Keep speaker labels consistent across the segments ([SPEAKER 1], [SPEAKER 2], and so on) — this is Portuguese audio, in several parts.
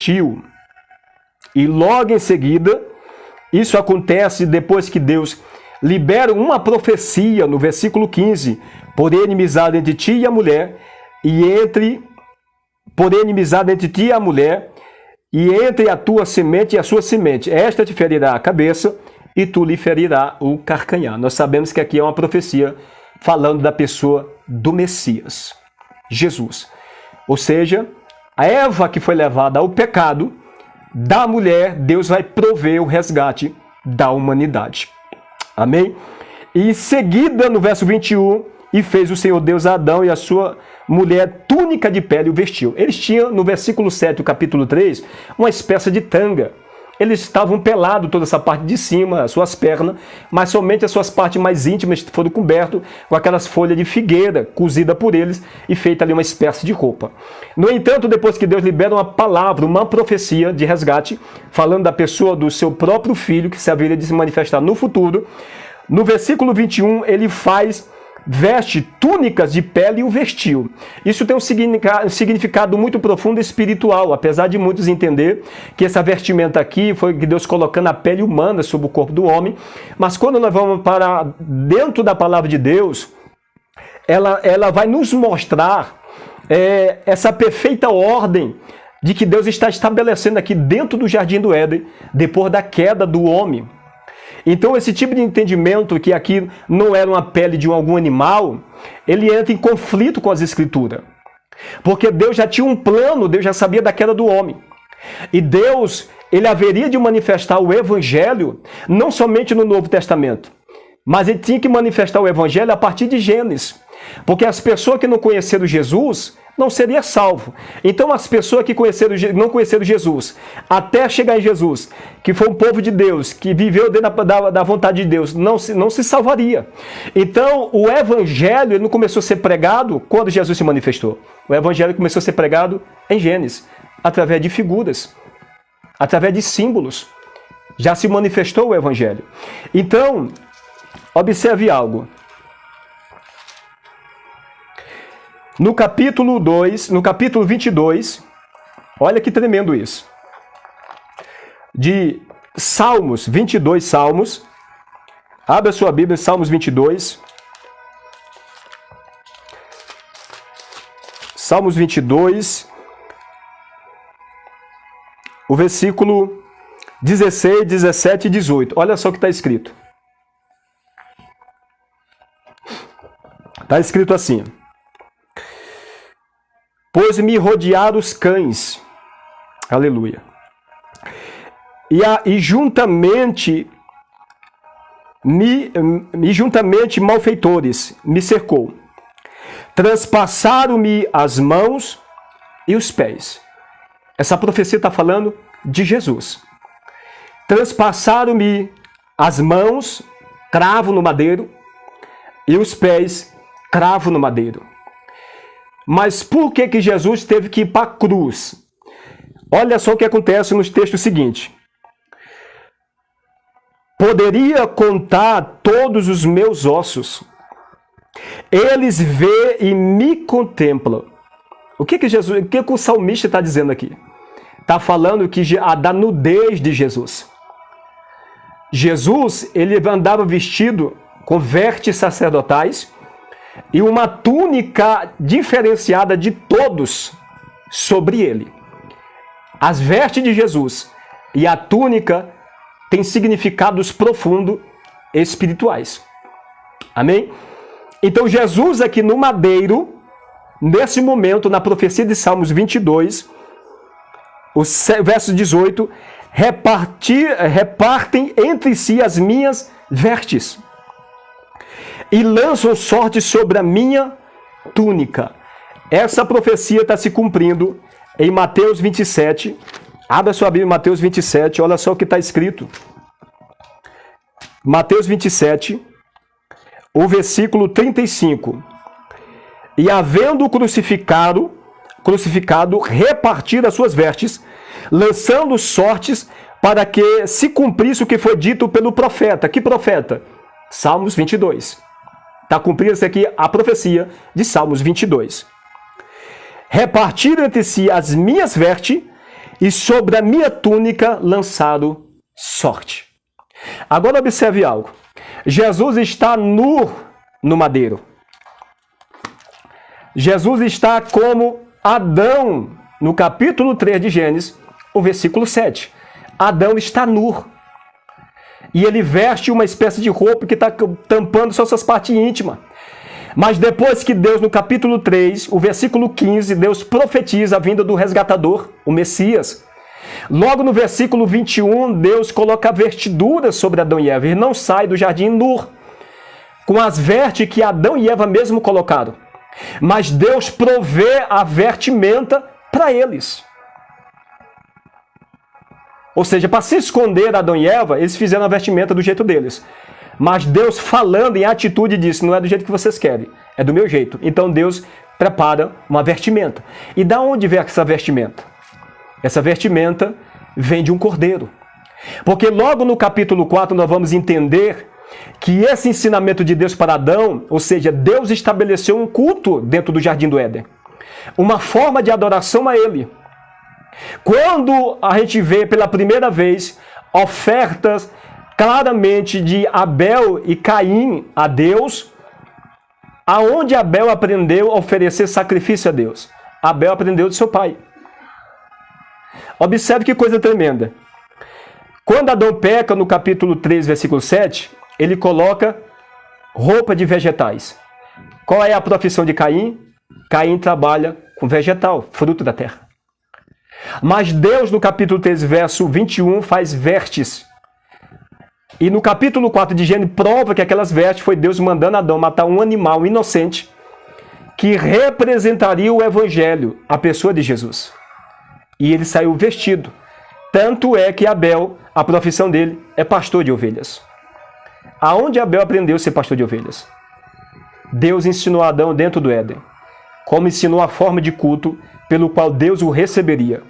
[SPEAKER 1] vestiu. E logo em seguida, isso acontece depois que Deus libera uma profecia no versículo 15, porém inimizade entre ti e a mulher, porém inimizade entre ti e a mulher, e entre a tua semente e a sua semente, esta te ferirá a cabeça, e tu lhe ferirá o calcanhar. Nós sabemos que aqui é uma profecia falando da pessoa do Messias, Jesus. Ou seja, a Eva que foi levada ao pecado, da mulher, Deus vai prover o resgate da humanidade. Amém? E em seguida, no verso 21, e fez o Senhor Deus a Adão e a sua mulher túnica de pele o vestiu. Eles tinham, no versículo 7 do capítulo 3, uma espécie de tanga. Eles estavam pelados, toda essa parte de cima, as suas pernas, mas somente as suas partes mais íntimas foram cobertas com aquelas folhas de figueira, cozida por eles e feita ali uma espécie de roupa. No entanto, depois que Deus libera uma palavra, uma profecia de resgate, falando da pessoa do seu próprio filho, que se haveria de se manifestar no futuro, no versículo 21, ele veste túnicas de pele e o vestiu. Isso tem um significado muito profundo e espiritual, apesar de muitos entender que essa vestimenta aqui foi que Deus colocando a pele humana sobre o corpo do homem, mas quando nós vamos para dentro da palavra de Deus, ela vai nos mostrar essa perfeita ordem de que Deus está estabelecendo aqui dentro do Jardim do Éden, depois da queda do homem. Então esse tipo de entendimento que aqui não era uma pele de algum animal, ele entra em conflito com as escrituras. Porque Deus já tinha um plano, Deus já sabia da queda do homem. E Deus, ele haveria de manifestar o evangelho não somente no Novo Testamento, mas ele tinha que manifestar o evangelho a partir de Gênesis. Porque as pessoas que não conheceram Jesus não seriam salvos. Então as pessoas que não conheceram Jesus, até chegar em Jesus, que foi um povo de Deus, que viveu dentro da vontade de Deus, não se salvaria. Então o evangelho ele não começou a ser pregado quando Jesus se manifestou. O evangelho começou a ser pregado em Gênesis, através de figuras, através de símbolos. Já se manifestou o evangelho. Então, observe algo. No capítulo 22, olha que tremendo isso. De Salmos, 22 Salmos. Abra a sua Bíblia, Salmos 22. Salmos 22. O versículo 16, 17 e 18. Olha só o que está escrito. Está escrito assim. Pois me rodearam os cães, aleluia, e juntamente malfeitores me cercou, transpassaram-me as mãos e os pés. Essa profecia está falando de Jesus. Transpassaram-me as mãos, cravo no madeiro, e os pés, cravo no madeiro. Mas por que Jesus teve que ir para a cruz? Olha só o que acontece nos textos seguintes. Poderia contar todos os meus ossos. Eles vê e me contemplam. O que o salmista está dizendo aqui? Está falando da nudez de Jesus. Jesus, ele andava vestido com vestes sacerdotais, e uma túnica diferenciada de todos sobre ele. As vestes de Jesus e a túnica têm significados profundos espirituais. Amém? Então Jesus aqui no madeiro, nesse momento, na profecia de Salmos 22, o verso 18, repartem entre si as minhas vestes e lançam sorte sobre a minha túnica. Essa profecia está se cumprindo em Mateus 27. Abra sua Bíblia, Mateus 27, olha só o que está escrito. Mateus 27, o versículo 35. E havendo crucificado, repartir as suas vestes, lançando sortes para que se cumprisse o que foi dito pelo profeta. Que profeta? Salmos 22. Está cumprindo-se aqui a profecia de Salmos 22. Repartiram entre si as minhas vestes, e sobre a minha túnica lançaram sorte. Agora observe algo. Jesus está nu no madeiro. Jesus está como Adão, no capítulo 3 de Gênesis, o versículo 7. Adão está nu. E ele veste uma espécie de roupa que está tampando só suas partes íntimas. Mas depois que Deus, no capítulo 3, o versículo 15, Deus profetiza a vinda do resgatador, o Messias. Logo no versículo 21, Deus coloca vestiduras sobre Adão e Eva. Ele não sai do jardim nu, com as vestes que Adão e Eva mesmo colocaram. Mas Deus provê a vestimenta para eles. Ou seja, para se esconder Adão e Eva, eles fizeram a vestimenta do jeito deles. Mas Deus, falando em atitude, disse: não é do jeito que vocês querem, é do meu jeito. Então Deus prepara uma vestimenta. E da onde vem essa vestimenta? Essa vestimenta vem de um cordeiro. Porque logo no capítulo 4 nós vamos entender que esse ensinamento de Deus para Adão, ou seja, Deus estabeleceu um culto dentro do Jardim do Éden. Uma forma de adoração a Ele. Quando a gente vê pela primeira vez ofertas claramente de Abel e Caim a Deus, aonde Abel aprendeu a oferecer sacrifício a Deus? Abel aprendeu de seu pai. Observe que coisa tremenda. Quando Adão peca, no capítulo 3, versículo 7, ele coloca roupa de vegetais. Qual é a profissão de Caim? Caim trabalha com vegetal, fruto da terra. Mas Deus, no capítulo 3, verso 21, faz vestes. E no capítulo 4 de Gênesis, prova que aquelas vestes foi Deus mandando Adão matar um animal inocente que representaria o Evangelho, a pessoa de Jesus. E ele saiu vestido. Tanto é que Abel, a profissão dele é pastor de ovelhas. Aonde Abel aprendeu a ser pastor de ovelhas? Deus ensinou a Adão dentro do Éden, como ensinou a forma de culto pelo qual Deus o receberia.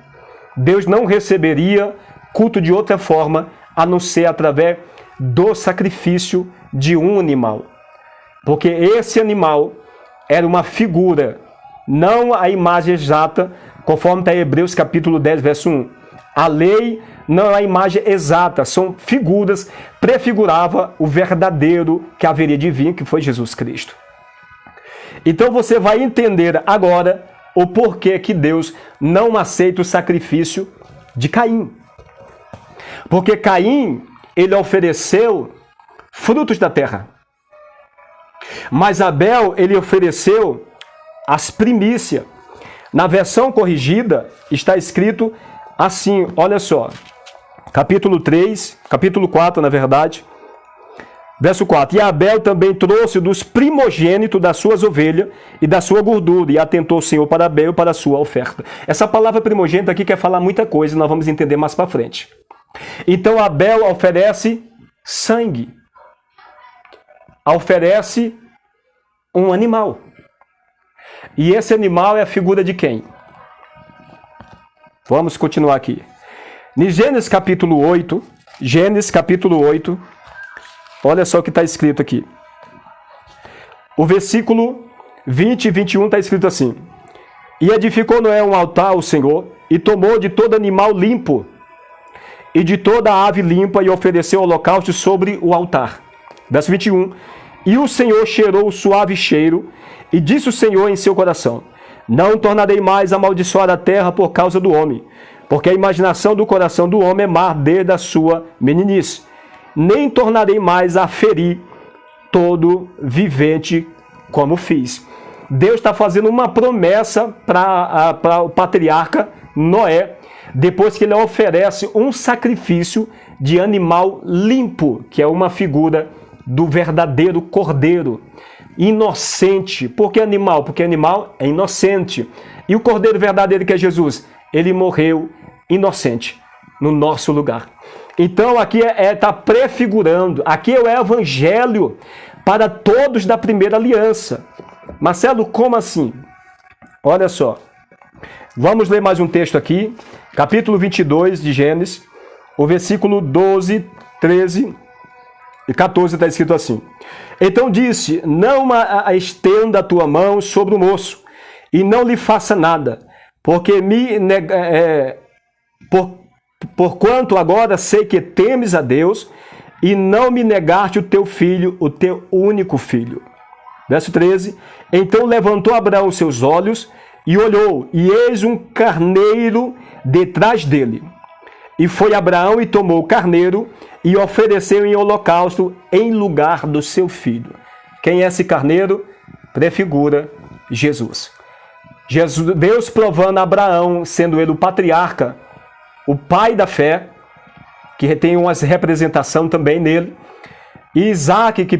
[SPEAKER 1] Deus não receberia culto de outra forma, a não ser através do sacrifício de um animal. Porque esse animal era uma figura, não a imagem exata, conforme está em Hebreus capítulo 10, verso 1. A lei não é a imagem exata, são figuras, prefigurava o verdadeiro que haveria de vir, que foi Jesus Cristo. Então você vai entender agora o porquê que Deus não aceita o sacrifício de Caim. Porque Caim, ele ofereceu frutos da terra. Mas Abel, ele ofereceu as primícias. Na versão corrigida, está escrito assim, olha só. Capítulo 4, na verdade. Verso 4. E Abel também trouxe dos primogênitos das suas ovelhas e da sua gordura, e atentou o Senhor para Abel e para a sua oferta. Essa palavra primogênito aqui quer falar muita coisa, nós vamos entender mais para frente. Então Abel oferece sangue. Oferece um animal. E esse animal é a figura de quem? Vamos continuar aqui. Em Gênesis capítulo 8, olha só o que está escrito aqui. O versículo 20 e 21 está escrito assim: E edificou Noé um altar ao Senhor, e tomou de todo animal limpo, e de toda ave limpa, e ofereceu holocausto sobre o altar. Verso 21. E o Senhor cheirou o suave cheiro, e disse o Senhor em seu coração: Não tornarei mais a amaldiçoar a terra por causa do homem, porque a imaginação do coração do homem é má desde a sua meninice. Nem tornarei mais a ferir todo vivente como fiz. Deus está fazendo uma promessa para o patriarca Noé, depois que ele oferece um sacrifício de animal limpo, que é uma figura do verdadeiro cordeiro, inocente. Por que animal? Porque animal é inocente. E o cordeiro verdadeiro, que é Jesus, ele morreu inocente no nosso lugar. Então aqui está prefigurando, aqui é o evangelho para todos da primeira aliança. Marcelo, como assim? Olha só, vamos ler mais um texto aqui, capítulo 22 de Gênesis, o versículo 12, 13 e 14 está escrito assim: Então disse: Não estenda a tua mão sobre o moço, e não lhe faça nada, porque Porquanto agora sei que temes a Deus e não me negaste o teu filho, o teu único filho. Verso 13. Então levantou Abraão os seus olhos e olhou, e eis um carneiro detrás dele. E foi Abraão e tomou o carneiro e ofereceu em holocausto em lugar do seu filho. Quem é esse carneiro? Prefigura Jesus. Deus provando a Abraão, sendo ele o patriarca, o pai da fé, que tem uma representação também nele, e Isaac, que